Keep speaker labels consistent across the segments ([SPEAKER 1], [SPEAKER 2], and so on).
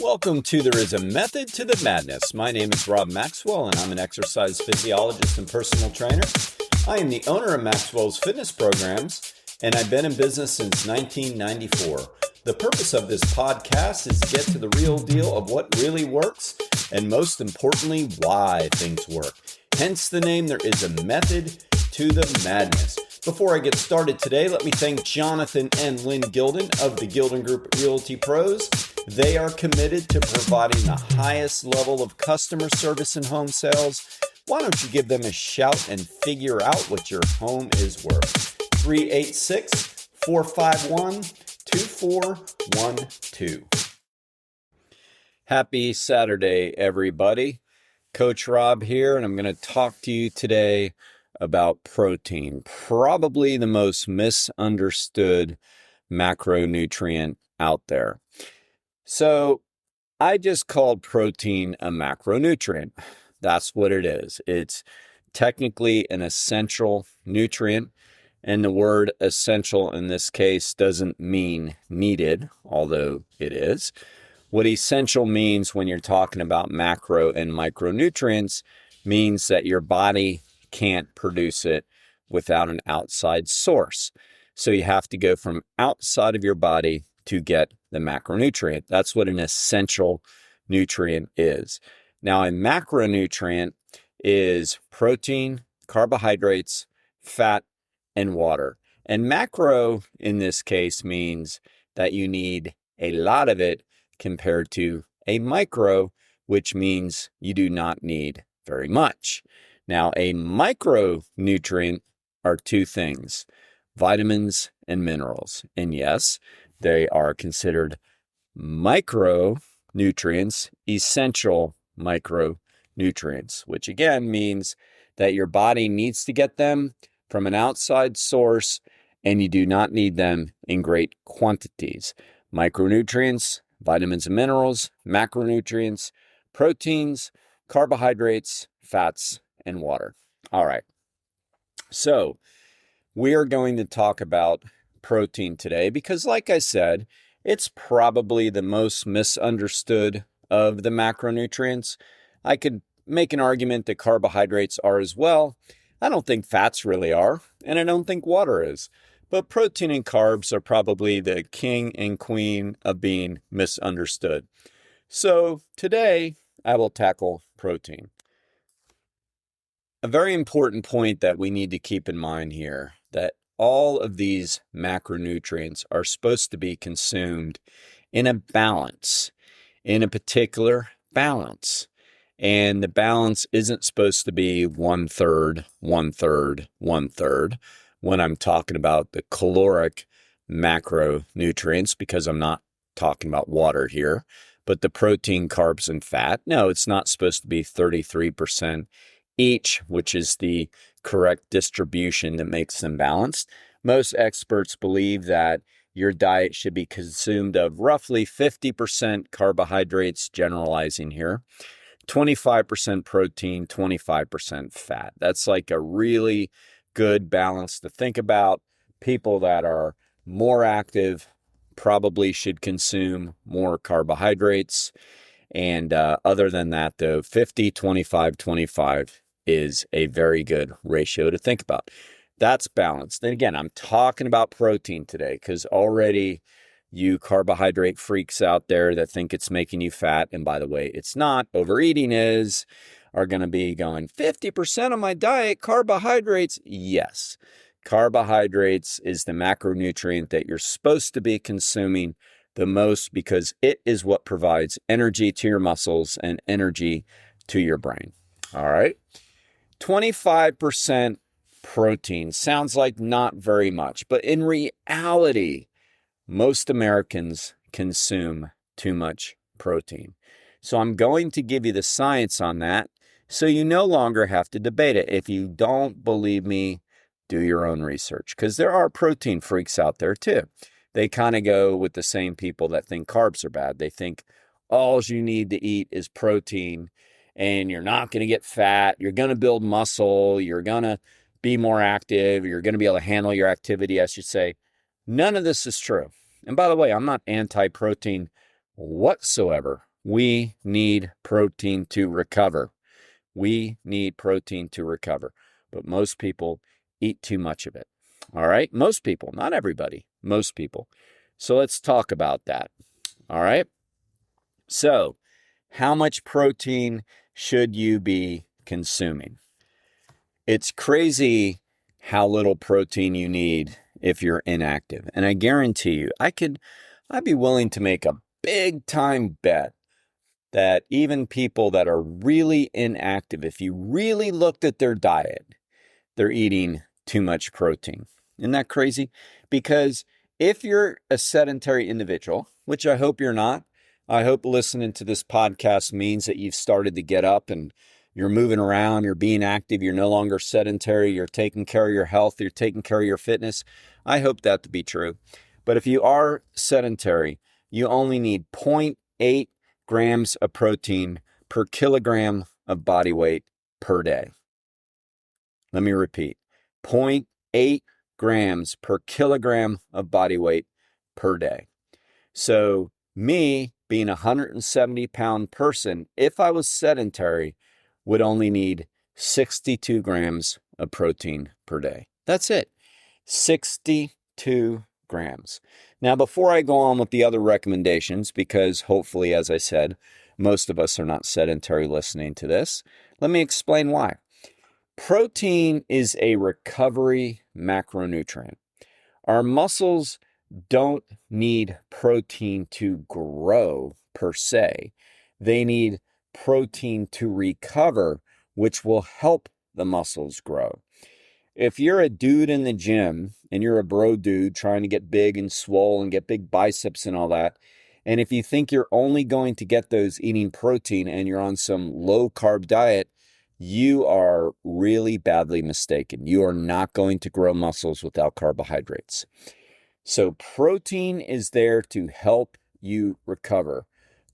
[SPEAKER 1] Welcome to There Is a Method to the Madness. My name is Rob Maxwell, and I'm an exercise physiologist and personal trainer. I am the owner of Maxwell's fitness programs, and I've been in business since 1994. The purpose of this podcast is to get to the real deal of what really works, and most importantly, why things work. Hence the name, There Is a Method to the Madness. Before I get started today, let me thank Jonathan and Lynn Gilden of the Gilden Group Realty Pros. They are committed to providing the highest level of customer service in home sales. Why don't you give them a shout and figure out what your home is worth? 386-451-2412. Happy Saturday, everybody. Coach Rob here, and I'm going to talk to you today about protein, probably the most misunderstood macronutrient out there. So I just called protein a macronutrient. That's what it is. It's technically an essential nutrient, and the word essential in this case doesn't mean needed, although it is. What essential means when you're talking about macro and micronutrients means that your body can't produce it without an outside source. So you have to go from outside of your body to get the macronutrient. That's what an essential nutrient is. Now, a macronutrient is protein, carbohydrates, fat, and water. And macro in this case means that you need a lot of it compared to a micro, which means you do not need very much. Now, a micronutrient are two things, vitamins and minerals. And yes, they are considered micronutrients, essential micronutrients, which again means that your body needs to get them from an outside source and you do not need them in great quantities. Micronutrients, vitamins and minerals, macronutrients, proteins, carbohydrates, fats, and water. All right. So we are going to talk about protein today because, like I said, it's probably the most misunderstood of the macronutrients. I could make an argument that carbohydrates are as well. I don't think fats really are, and I don't think water is. But protein and carbs are probably the king and queen of being misunderstood. So today I will tackle protein. A very important point that we need to keep in mind here, that all of these macronutrients are supposed to be consumed in a balance, in a particular balance. And the balance isn't supposed to be 1/3, 1/3, 1/3 when I'm talking about the caloric macronutrients, because I'm not talking about water here, but the protein, carbs, and fat. No, it's not supposed to be 33% each, which is the correct distribution that makes them balanced. Most experts believe that your diet should be consumed of roughly 50% carbohydrates, generalizing here, 25% protein, 25% fat. That's like a really good balance to think about. People that are more active probably should consume more carbohydrates. And other than that, though, 50, 25, 25 is a very good ratio to think about. That's balanced. And again, I'm talking about protein today because already you carbohydrate freaks out there that think it's making you fat. And by the way, it's not. Overeating is, are going to be going 50% of my diet, carbohydrates. Yes, carbohydrates is the macronutrient that you're supposed to be consuming the most because it is what provides energy to your muscles and energy to your brain. All right. 25% protein sounds like not very much, but in reality, most Americans consume too much protein. So I'm going to give you the science on that so you no longer have to debate it. If you don't believe me, do your own research because there are protein freaks out there too. They kind of go with the same people that think carbs are bad. They think all you need to eat is protein and you're not going to get fat. You're going to build muscle. You're going to be more active. You're going to be able to handle your activity, I should say. None of this is true. And by the way, I'm not anti-protein whatsoever. We need protein to recover. We need protein to recover. But most people eat too much of it. All right? Most people, not everybody, most people. So let's talk about that. All right? So, how much protein should you be consuming? It's crazy how little protein you need if you're inactive. And I guarantee you, I'd be willing to make a big time bet that even people that are really inactive, if you really looked at their diet, they're eating too much protein. Isn't that crazy? Because if you're a sedentary individual, which I hope you're not, I hope listening to this podcast means that you've started to get up and you're moving around, you're being active, you're no longer sedentary, you're taking care of your health, you're taking care of your fitness. I hope that to be true. But if you are sedentary, you only need 0.8 grams of protein per kilogram of body weight per day. Let me repeat, 0.8 grams per kilogram of body weight per day. So me being a 170-pound person, if I was sedentary, would only need 62 grams of protein per day. That's it. 62 grams. Now, before I go on with the other recommendations, because hopefully, as I said, most of us are not sedentary listening to this, let me explain why. Protein is a recovery macronutrient. Our muscles don't need protein to grow per se. They need protein to recover, which will help the muscles grow. If you're a dude in the gym and you're a bro dude trying to get big and swole and get big biceps and all that, and if you think you're only going to get those eating protein and you're on some low carb diet, you are really badly mistaken. You are not going to grow muscles without carbohydrates. So protein is there to help you recover.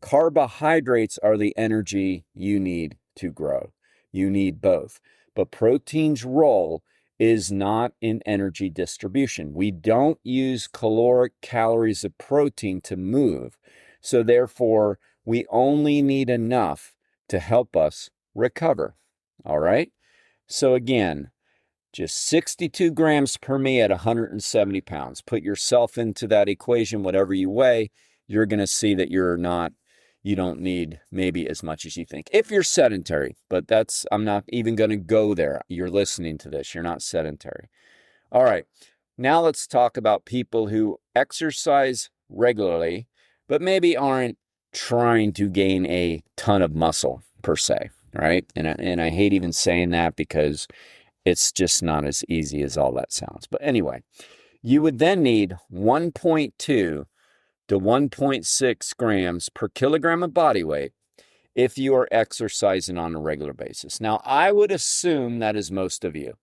[SPEAKER 1] Carbohydrates are the energy you need to grow. You need both. But protein's role is not in energy distribution. We don't use caloric calories of protein to move. So therefore, we only need enough to help us recover. All right? So again, just 62 grams per me at 170 pounds. Put yourself into that equation, whatever you weigh, you're going to see that you don't need maybe as much as you think. If you're sedentary, but I'm not even going to go there. You're listening to this. You're not sedentary. All right. Now let's talk about people who exercise regularly, but maybe aren't trying to gain a ton of muscle per se, right? And I hate even saying that because it's just not as easy as all that sounds. But anyway, you would then need 1.2 to 1.6 grams per kilogram of body weight if you are exercising on a regular basis. Now, I would assume that is most of you.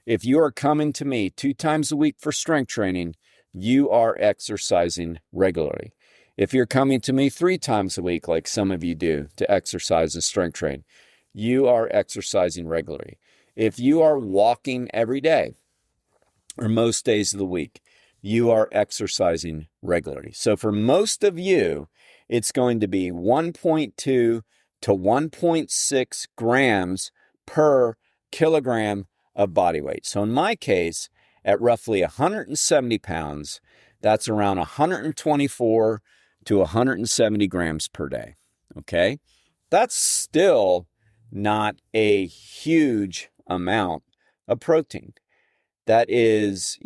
[SPEAKER 1] If you are coming to me 2 times a week for strength training, you are exercising regularly. If you're coming to me 3 times a week, like some of you do, to exercise and strength train, you are exercising regularly. If you are walking every day or most days of the week, you are exercising regularly. So for most of you, it's going to be 1.2 to 1.6 grams per kilogram of body weight. So in my case, at roughly 170 pounds, that's around 124 to 170 grams per day. Okay? That's still not a huge amount of protein. That is,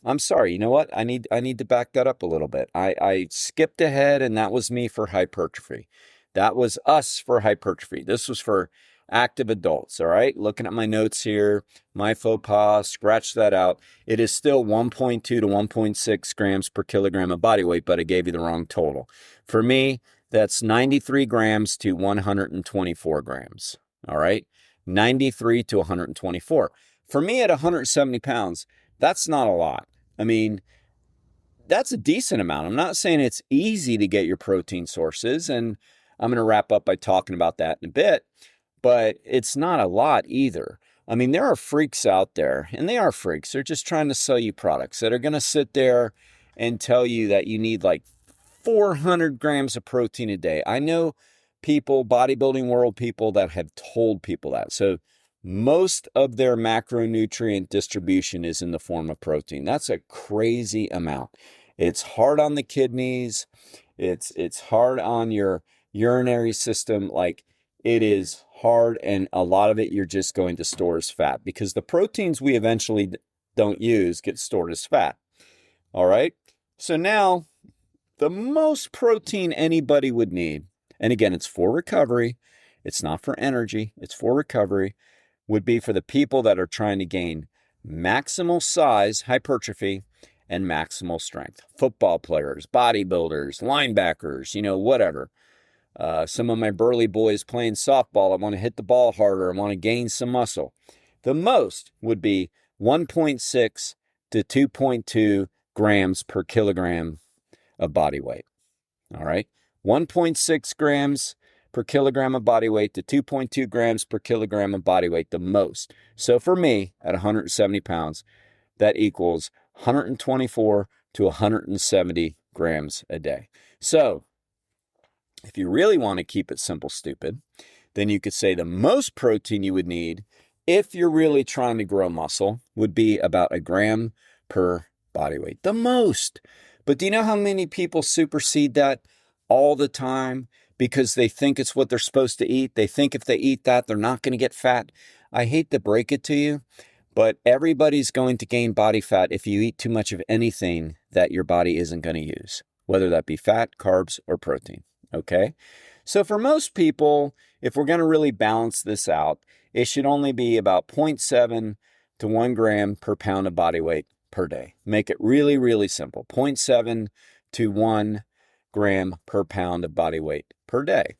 [SPEAKER 1] I'm sorry, you know what? I need to back that up a little bit. I skipped ahead, and that was me for hypertrophy. That was us for hypertrophy. This was for active adults, all right? Looking at my notes here, my faux pas, scratch that out. It is still 1.2 to 1.6 grams per kilogram of body weight, but I gave you the wrong total. For me, that's 93 grams to 124 grams, all right? 93 to 124. For me at 170 pounds, that's not a lot. I mean, that's a decent amount. I'm not saying it's easy to get your protein sources, and I'm going to wrap up by talking about that in a bit, but it's not a lot either. I mean, there are freaks out there, and they are freaks. They're just trying to sell you products that are going to sit there and tell you that you need like 400 grams of protein a day. I know people, bodybuilding world people, that have told people that. So most of their macronutrient distribution is in the form of protein. That's a crazy amount. It's hard on the kidneys. It's hard on your urinary system. Like, it is hard, and a lot of it you're just going to store as fat, because the proteins we eventually don't use get stored as fat. All right. So now the most protein anybody would need, and again, it's for recovery, it's not for energy, it's for recovery, would be for the people that are trying to gain maximal size, hypertrophy, and maximal strength. Football players, bodybuilders, linebackers, whatever. Some of my burly boys playing softball, I want to hit the ball harder, I want to gain some muscle. The most would be 1.6 to 2.2 grams per kilogram of body weight. All right. 1.6 grams per kilogram of body weight to 2.2 grams per kilogram of body weight, the most. So for me, at 170 pounds, that equals 124 to 170 grams a day. So if you really want to keep it simple, stupid, then you could say the most protein you would need if you're really trying to grow muscle would be about a gram per body weight. The most. But do you know how many people supersede that all the time because they think it's what they're supposed to eat? They think if they eat that, they're not going to get fat. I hate to break it to you, but everybody's going to gain body fat if you eat too much of anything that your body isn't going to use, whether that be fat, carbs, or protein. Okay? So for most people, if we're going to really balance this out, it should only be about 0.7 to 1 gram per pound of body weight per day. Make it really, really simple. 0.7 to 1 gram per pound of body weight per day.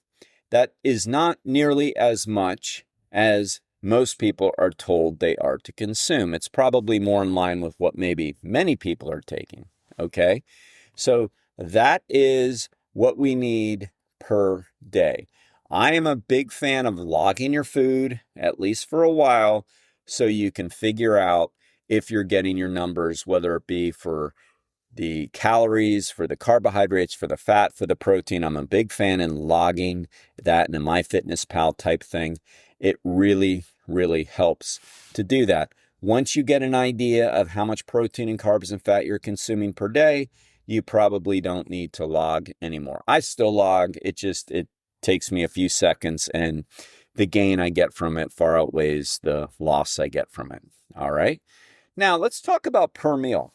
[SPEAKER 1] That is not nearly as much as most people are told they are to consume. It's probably more in line with what maybe many people are taking. Okay? So that is what we need per day. I am a big fan of logging your food, at least for a while, so you can figure out if you're getting your numbers, whether it be for the calories, for the carbohydrates, for the fat, for the protein. I'm a big fan in logging that in a MyFitnessPal type thing. It really, really helps to do that. Once you get an idea of how much protein and carbs and fat you're consuming per day, you probably don't need to log anymore. I still log. It takes me a few seconds, and the gain I get from it far outweighs the loss I get from it. All right. Now let's talk about per meal.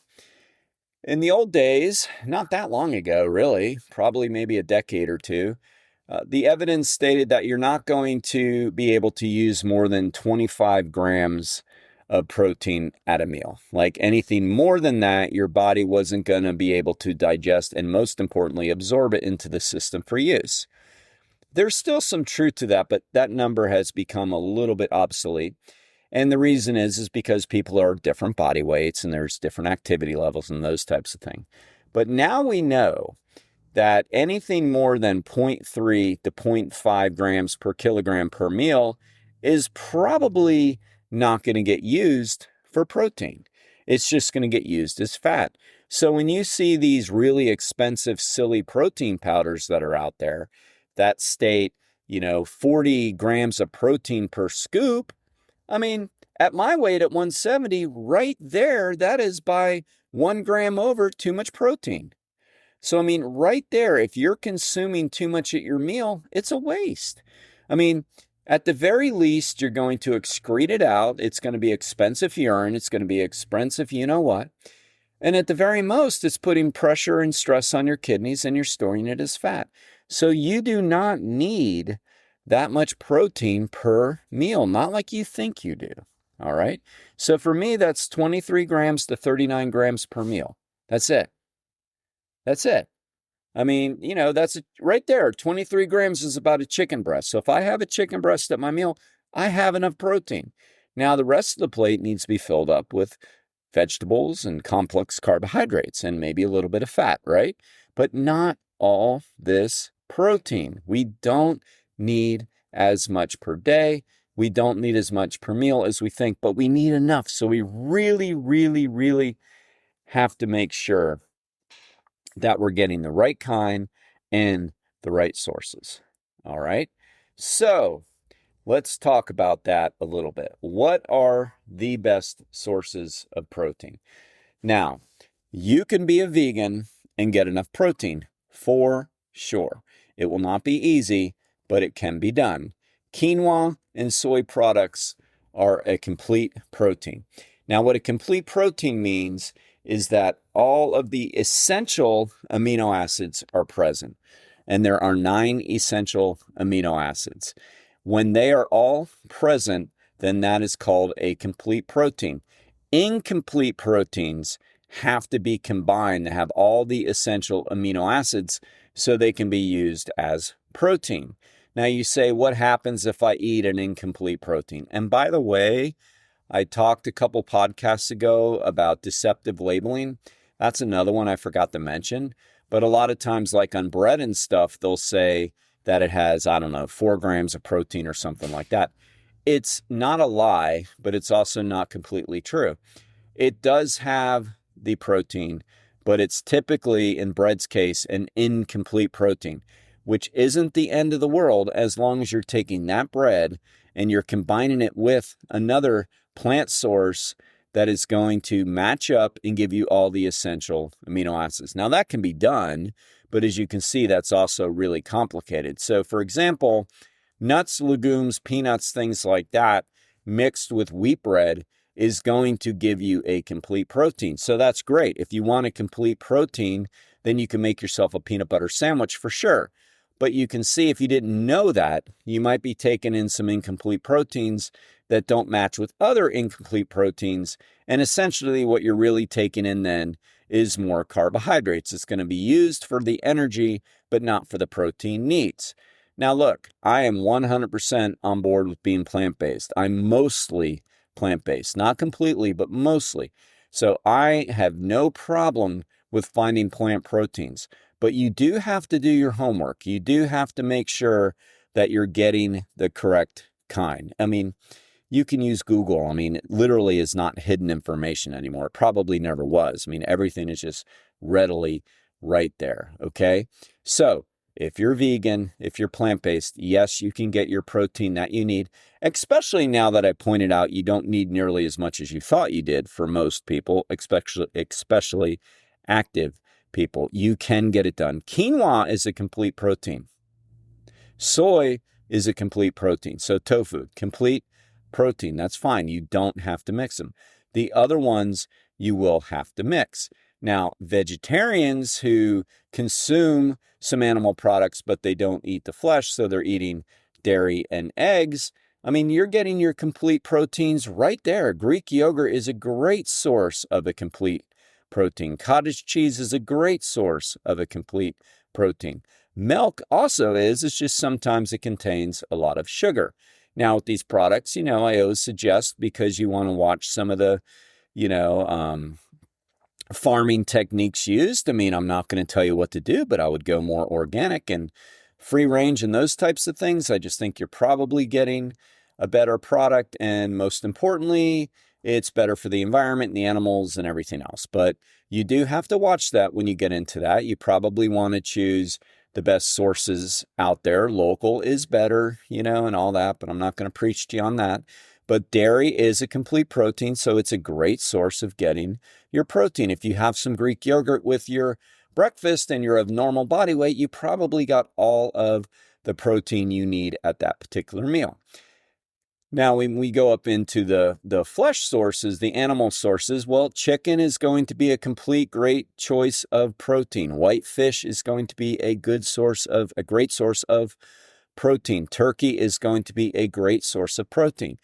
[SPEAKER 1] In the old days, not that long ago, really, probably maybe a decade or two, the evidence stated that you're not going to be able to use more than 25 grams of protein at a meal. Like anything more than that, your body wasn't going to be able to digest and, most importantly, absorb it into the system for use. There's still some truth to that, but that number has become a little bit obsolete. And the reason is because people are different body weights and there's different activity levels and those types of things. But now we know that anything more than 0.3 to 0.5 grams per kilogram per meal is probably not going to get used for protein. It's just going to get used as fat. So when you see these really expensive, silly protein powders that are out there that state, 40 grams of protein per scoop, I mean, at my weight at 170, right there, that is by 1 gram over too much protein. So, I mean, right there, if you're consuming too much at your meal, it's a waste. I mean, at the very least, you're going to excrete it out. It's going to be expensive urine. It's going to be expensive, you know what? And at the very most, it's putting pressure and stress on your kidneys and you're storing it as fat. So you do not need that much protein per meal, not like you think you do. All right. So for me, that's 23 grams to 39 grams per meal. That's it. That's it. I mean, that's right there. 23 grams is about a chicken breast. So if I have a chicken breast at my meal, I have enough protein. Now, the rest of the plate needs to be filled up with vegetables and complex carbohydrates and maybe a little bit of fat, right? But not all this protein. We don't need as much per day. We don't need as much per meal as we think, but we need enough. So we really, really, really have to make sure that we're getting the right kind and the right sources. All right. So let's talk about that a little bit. What are the best sources of protein? Now, you can be a vegan and get enough protein for sure. It will not be easy, but it can be done. Quinoa and soy products are a complete protein. Now, what a complete protein means is that all of the essential amino acids are present, and there are 9 essential amino acids. When they are all present, then that is called a complete protein. Incomplete proteins have to be combined to have all the essential amino acids so they can be used as protein. Now you say, what happens if I eat an incomplete protein? And by the way, I talked a couple podcasts ago about deceptive labeling. That's another one I forgot to mention. But a lot of times, like on bread and stuff, they'll say that it has, 4 grams of protein or something like that. It's not a lie, but it's also not completely true. It does have the protein, but it's typically, in bread's case, an incomplete protein, which isn't the end of the world as long as you're taking that bread and you're combining it with another plant source that is going to match up and give you all the essential amino acids. Now, that can be done, but as you can see, that's also really complicated. So, for example, nuts, legumes, peanuts, things like that, mixed with wheat bread is going to give you a complete protein. So that's great. If you want a complete protein, then you can make yourself a peanut butter sandwich for sure. But you can see if you didn't know that, you might be taking in some incomplete proteins that don't match with other incomplete proteins. And essentially what you're really taking in then is more carbohydrates. It's going to be used for the energy, but not for the protein needs. Now, look, I am 100% on board with being plant-based. I'm mostly plant-based, not completely, but mostly. So I have no problem with finding plant proteins, but you do have to do your homework. You do have to make sure that you're getting the correct kind. I mean, you can use Google. I mean, it literally is not hidden information anymore. It probably never was. I mean, everything is just readily right there. Okay. So if you're vegan, if you're plant-based, yes, you can get your protein that you need, especially now that I pointed out you don't need nearly as much as you thought you did for most people, especially active people. You can get it done. Quinoa is a complete protein. Soy is a complete protein. So tofu, complete protein. That's fine. You don't have to mix them. The other ones you will have to mix. Now, vegetarians who consume some animal products, but they don't eat the flesh, so they're eating dairy and eggs, I mean, you're getting your complete proteins right there. Greek yogurt is a great source of a complete protein. Cottage cheese is a great source of a complete protein. Milk also is. It's just sometimes it contains a lot of sugar. Now, with these products, I always suggest, because you want to watch some of the, farming techniques used. I mean, I'm not going to tell you what to do, but I would go more organic and free range and those types of things. I just think you're probably getting a better product. And most importantly, it's better for the environment and the animals and everything else. But you do have to watch that when you get into that. You probably want to choose the best sources out there. Local is better, and all that, but I'm not going to preach to you on that. But dairy is a complete protein, so it's a great source of getting your protein. If you have some Greek yogurt with your breakfast and you're of normal body weight, you probably got all of the protein you need at that particular meal. Now, when we go up into the flesh sources, the animal sources, well, chicken is going to be a complete great choice of protein. White fish is going to be a great source of protein. Turkey is going to be a great source of protein.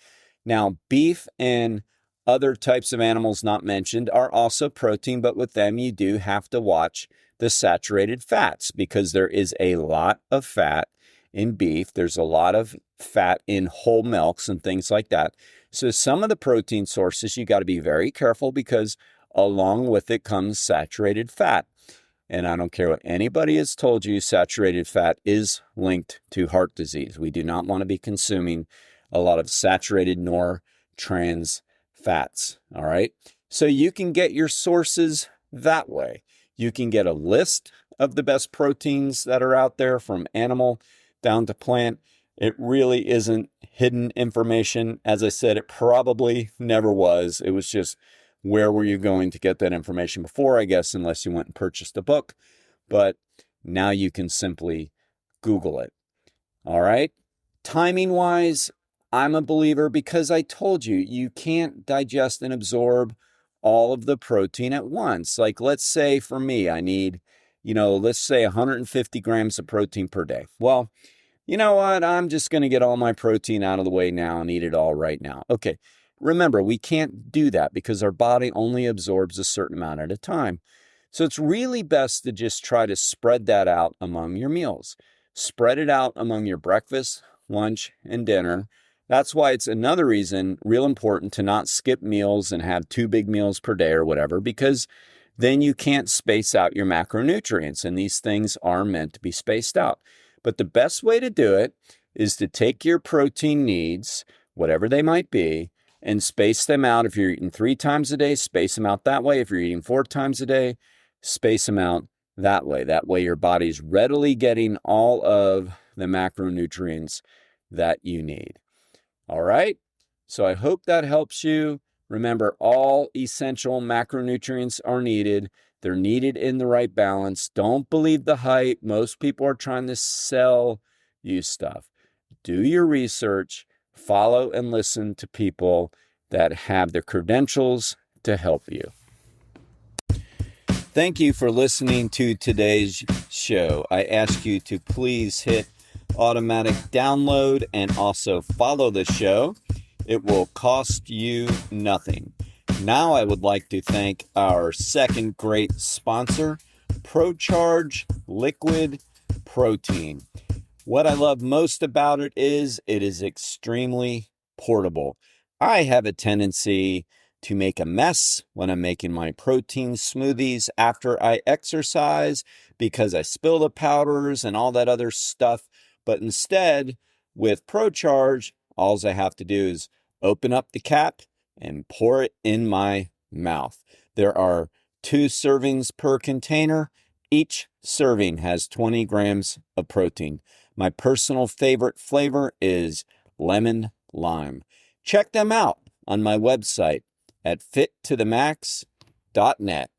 [SPEAKER 1] Now, beef and other types of animals not mentioned are also protein, but with them you do have to watch the saturated fats because there is a lot of fat in beef. There's a lot of fat in whole milks and things like that. So some of the protein sources you got to be very careful because along with it comes saturated fat. And I don't care what anybody has told you, saturated fat is linked to heart disease. We do not want to be consuming a lot of saturated nor trans fats. All right. So you can get your sources that way. You can get a list of the best proteins that are out there from animal down to plant. It really isn't hidden information. As I said, it probably never was. It was just, where were you going to get that information before, I guess, unless you went and purchased a book. But now you can simply Google it. All right. Timing wise, I'm a believer because I told you, you can't digest and absorb all of the protein at once. Like, let's say for me, I need, let's say 150 grams of protein per day. Well, you know what? I'm just going to get all my protein out of the way now and eat it all right now. Okay. Remember, we can't do that because our body only absorbs a certain amount at a time. So it's really best to just try to spread that out among your meals. Spread it out among your breakfast, lunch, and dinner. That's why it's another reason real important to not skip meals and have 2 big meals per day or whatever, because then you can't space out your macronutrients, and these things are meant to be spaced out. But the best way to do it is to take your protein needs, whatever they might be, and space them out. If you're eating 3 times a day, space them out that way. If you're eating 4 times a day, space them out that way. That way your body's readily getting all of the macronutrients that you need. All right? So I hope that helps you. Remember, all essential macronutrients are needed. They're needed in the right balance. Don't believe the hype. Most people are trying to sell you stuff. Do your research. Follow and listen to people that have the credentials to help you. Thank you for listening to today's show. I ask you to please hit automatic download and also follow the show. It will cost you nothing. Now I would like to thank our second great sponsor, ProCharge Liquid Protein. What I love most about it is extremely portable. I have a tendency to make a mess when I'm making my protein smoothies after I exercise because I spill the powders and all that other stuff. But instead, with ProCharge, all I have to do is open up the cap and pour it in my mouth. There are 2 servings per container. Each serving has 20 grams of protein. My personal favorite flavor is lemon lime. Check them out on my website at fittothemax.net.